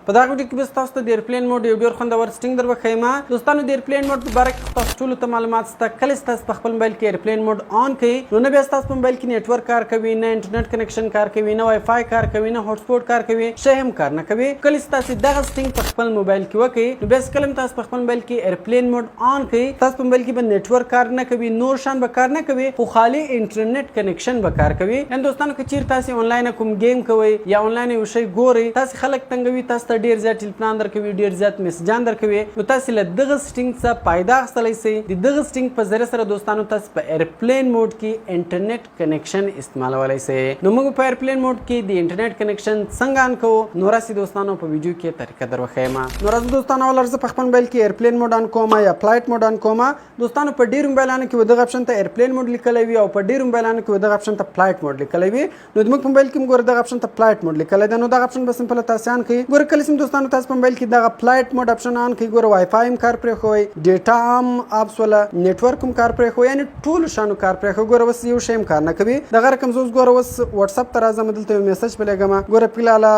په دا ویډیو کې به تاسو ته د ایرپلین موډ یو ډېر خوندور سټینګ در وښیم. دوستانو د ایرپلین موډ په باره کې تاسو ټولو ته معلومات شته. کله چې تاسو په خپل موبایل کې ایرپلین موډ آن کړئ نو نه بیا ستاسو په موبایل کې نیټورک کار کوي، نه انټرنیټ کنیکشن کار کوي، نه وای فای کار کوي، نه هاټ سپوټ کار کوي، شی هم کار نه کوي. کله چې تاسو دغه سټینګ په خپل موبایل کې وکړئ نو بیا کله تاسو په خپل موبایل کې ایرپلین موډ آن کړئ تاسو په موبایل کې به نیټورک کار نه کوي، نور شان به کار نه کوي، خو خالي انټرنیټ کنیکشن به کار کوي. ان دوستانو که چیرې تاسو آنلاین کوم گیم کوئ یا آنلاین یو شی ګورئ، تاسو خلک تنګوي، تاسو ته ډیر زیات ټلیفون درکوي، ډیر زیات میسجان درکوي، نو تاسو له دغه سټینګ څخه فائدہ اخیستلی شئ. د دغه سټینګ په ذریعه سره دوستانو تاسو په ایرپلین موډ کې انټرنیټ کنیکشن استعمالولی شئ. نو موږ په ایرپلین موډ کې د انټرنیټ کنیکشن څنګه آن کوو نو راسي دوستانو په ویډیو کې طریقه در وښیم. نو راځو دوستانو اول زه په خپل موبایل کې ایرپلین موډ آن کوم یا فلایټ موډ آن کوم. دوستانو په ډیرو موبایلانو کې دغه اپشن ته ایرپلین موډ لیکلی وي او په ډیرو موبایلانو کې دغه اپشن ته فلایټ موډ لیکلی وي. نو زموږ په موبایل کې موږ دغه اپشن ته فلایټ موډ لیکلی ده. نو دغه اپشن به سمپل تاسو آن کړئ. ګوره کله چې دوستانو تاسو په موبایل کې دغه فلایټ موډ اپشن آن کړئ، ګوره وای فای هم کار پرېښوئ، ډیټا هم اپس ولا نیټورک هم کار پرېښوئ، یعنې ټولو شیانو کار پرېښوئ. ګوره اوس یو شی هم کار نه کوي. دغه رقم زه اوس ګوره اوس وټساپ ته راځم، دلته یو میسج په لېږم، ګوره فلحاله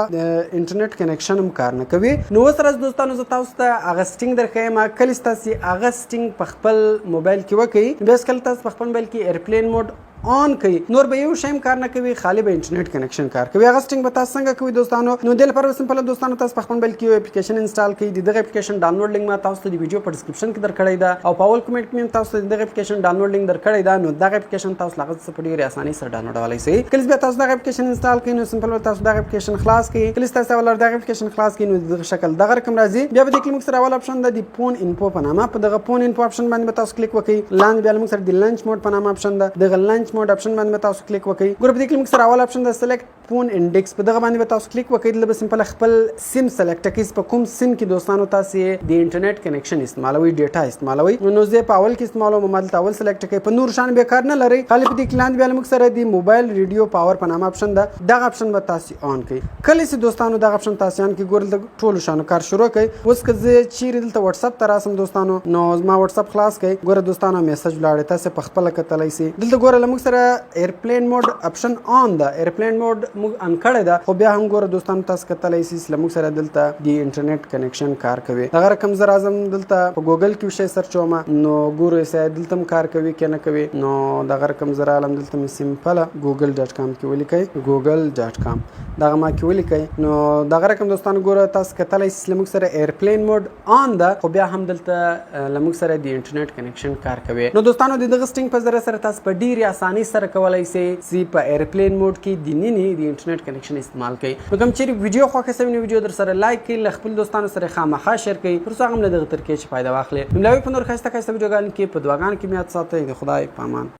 انټرنیټ کنیکشن هم کار نه کوي. نو اوس راځه دوستانو زه تاسو ته هغه سټینګ درښیم. کله چې تاسو هغه سټینګ په خپل موبایل کې وکړئ بیا کله تاسو په خپل موبایل کې ایرپلین موډ آن کوي نور به یو شی هم کار نه کوي، خالی به انټرنیټ کنیکشن کار کوي. هغه سټینګ به تاسو څنګه کوئ دوستانو؟ نو دې لپاره سمپل دوستانو تاسو په خپل موبایل کې یو اپلیکیشن انسټال کړئ. دغه اپلیکیشن ډاونلوډ لینک ما تاسو ته د ویډیو په ډسکرپشن کې درکړی ده او په اول کمنټ کې تاسو ته دغه اپلیکیشن ډاونلوډ لینک درکړی ده. نو دغه اپلیکیشن تاسو لاغت څه په ډیره اسانۍ سره ډاونلوډولی شئ. کله چې تاسو دغه اپلیکیشن انسټال کړئ نو سمپل تاسو دغه اپلیکیشن خلاص کړئ. کله چې تاسو ولر دغه اپلیکیشن خلاص کړئ نو دغه شکل دغه رقم راځي. بیا به د کلیک سره اول اپشن ده د فون انفو په نامه، په دغه فون انفو اپشن باندې به تاسو کلیک وکړئ. لاندې بیا موږ سره د لنچ موډ په نامه اپشن ده، دغه لنچ موډ اپشن باندې تاسو کلیک وکړئ. ګوره په دې کې موږ سره اول اپشن د سلیکټ فون انډیکس، په دغه باندې به تاسو کلیک وکړئ. دلته به سمپل خپل سیم سلیکټ کړئ. په کوم سیم کې دوستانو تاسو د انټرنیټ کنیکشن استعمالوي، ډیټا استعمالوي. نو زه په اول کې استعمالوم، ما دلته اول سلیکټ کړئ. په نور شان به کار نه لري، خالي په دې کې لاندې بیا موږ سره د موبایل ریډیو پاور په نامه اپشن ده، دغه اپشن به تاسو آن کړئ. کله چې دوستانو دغه اپشن تاسو آن کړئ ګوره ټولو شانو کار شروع کړئ. اوس که زه چیرې دلته واتساپ ته راسم دوستانو نو ما واتساپ خلاص کړئ. ګوره دوستانو میسج ولاړ، تاسو په خپل کتلی شئ. دلته ګوره موږ سره ایرپلین موډ اپشن آن ده، ایرپلین موډ موږ آن کړی ده، خو بیا هم ګوره دوستانو تاسو کتلی شئ چې موږ سره دلته د انټرنیټ کنیکشن کار کوي. دغه رقم زه راځم دلته په ګوګل کې شی سرچ کوم نو ګورئ چې دلته هم کار کوي که نه کوي. نو دغه رقم زه رالم دلته مې سمپله google.com کې ولیکئ، google.com دغه ما کې ولیکئ. نو دغه رقم دوستانو ګوره تاسو کتلی شئ چې موږ سره ایرپلین موډ آن ده، خو بیا هم دلته موږ سره د انټرنیټ کنیکشن کار کوي. نو دوستانو د دغه سټینګ په ذریعه سره تاسو په ډیرې اسانۍ سره کولی شئ چې په ایرپلین موډ کې د نینې د انټرنیټ کنیکشن استعمال کړئ. نو کوم چیرې ویډیو خوښه شوي نو ویډیو در سره لایک کړئ، له خپل دوستانو سره خامخا شیر کړئ تر څو هغه هم له دغه طریقې چې فایده واخلي. نو ملاوي په نور ښایسته ښایسته ویډیوګانو کې په دعاګانو کې مې یاد ساتئ. د خدای په امان.